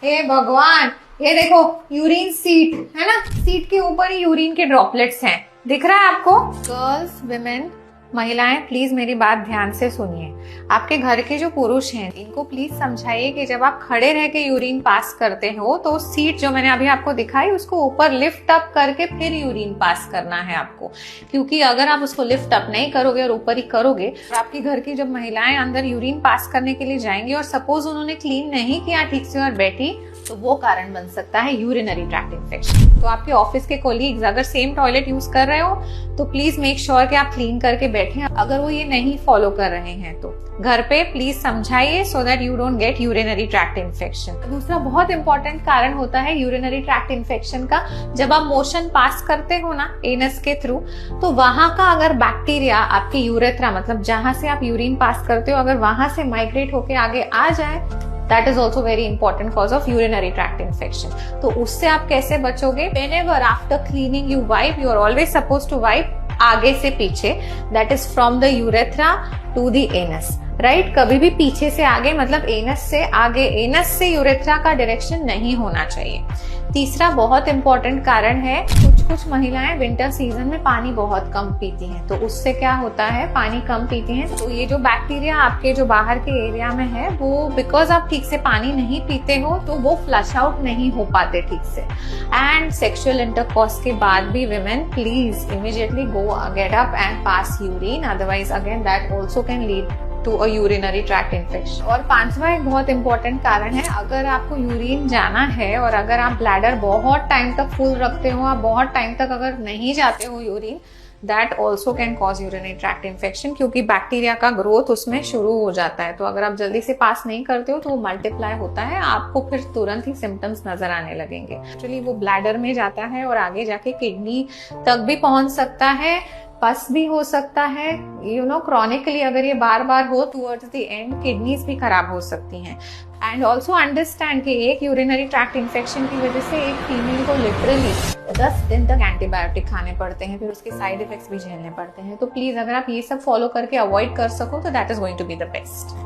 हे भगवान, ये देखो यूरिन सीट है ना, सीट के ऊपर ही यूरिन के ड्रॉपलेट्स हैं, दिख रहा है आपको? गर्ल्स, विमेन, महिलाएं प्लीज मेरी बात ध्यान से सुनिए। आपके घर के जो पुरुष हैं इनको प्लीज समझाइए कि जब आप खड़े रह के यूरिन पास करते हो तो सीट जो मैंने अभी आपको दिखाई उसको ऊपर लिफ्ट अप करके फिर यूरिन पास करना है आपको, क्योंकि अगर आप उसको लिफ्ट अप नहीं करोगे और ऊपर ही करोगे तो आपके घर की जब महिलाएं अंदर यूरिन पास करने के लिए जाएंगी और सपोज उन्होंने क्लीन नहीं किया ठीक से और बैठी, तो वो कारण बन सकता है यूरिनरी ट्रैक्ट इन्फेक्शन। तो आपके ऑफिस के कोलीग्स अगर सेम टॉयलेट यूज कर रहे हो तो प्लीज मेक श्योर कि आप क्लीन करके बैठे। अगर वो ये नहीं फॉलो कर रहे हैं तो घर पे प्लीज समझाइए so that you don't get urinary tract infection. दूसरा बहुत इंपॉर्टेंट कारण होता है यूरिनरी ट्रैक्ट इन्फेक्शन का, जब आप मोशन पास करते हो ना एनस के थ्रू, तो वहां का अगर बैक्टीरिया आपके यूरेथ्रा मतलब जहां से आप यूरिन पास करते हो अगर वहां से माइग्रेट होके आगे आ जाए, that is also very important cause of urinary tract infection. तो उससे आप कैसे बचोगे? Whenever after cleaning you wipe, you are always supposed to wipe आगे से पीछे, that is from the urethra to the anus. Right कभी भी पीछे से आगे मतलब एनस से आगे, एनस से यूरेथ्रा का डायरेक्शन नहीं होना चाहिए। तीसरा बहुत इंपॉर्टेंट कारण है, कुछ महिलाएं विंटर सीजन में पानी बहुत कम पीती हैं, तो उससे क्या होता है, पानी कम पीती हैं तो ये जो बैक्टीरिया आपके जो बाहर के एरिया में है वो बिकॉज आप ठीक से पानी नहीं पीते हो तो वो फ्लश आउट नहीं हो पाते ठीक से। एंड सेक्सुअल इंटरकोर्स के बाद भी women please immediately go get up and pass urine, otherwise again that also can lead to a urinary tract infection. और पांचवा एक बहुत इंपॉर्टेंट कारण है, अगर आपको यूरिन जाना है और अगर आप ब्लैडर बहुत टाइम तक फुल रखते हो, आप बहुत टाइम तक अगर नहीं जाते हो urine, that also can cause urinary tract infection, क्योंकि बैक्टीरिया का ग्रोथ उसमें शुरू हो जाता है। तो अगर आप जल्दी से पास नहीं करते हो तो वो मल्टीप्लाई होता है, आपको फिर तुरंत ही सिम्टम्स नजर आने लगेंगे। एक्चुअली वो ब्लैडर में जाता है और आगे जाके किडनी तक भी पहुंच सकता है, पस भी हो सकता है, क्रॉनिकली अगर ये बार बार हो टुवर्ड्स द एंड किडनीज भी खराब हो सकती हैं। एंड ऑल्सो अंडरस्टैंड कि एक यूरिनरी ट्रैक्ट इन्फेक्शन की वजह से एक फीमेल को लिटरली 10 दिन तक एंटीबायोटिक खाने पड़ते हैं, फिर उसके साइड इफेक्ट्स भी झेलने पड़ते हैं। तो प्लीज अगर आप ये सब फॉलो करके अवॉइड कर सको तो that is going to be the best.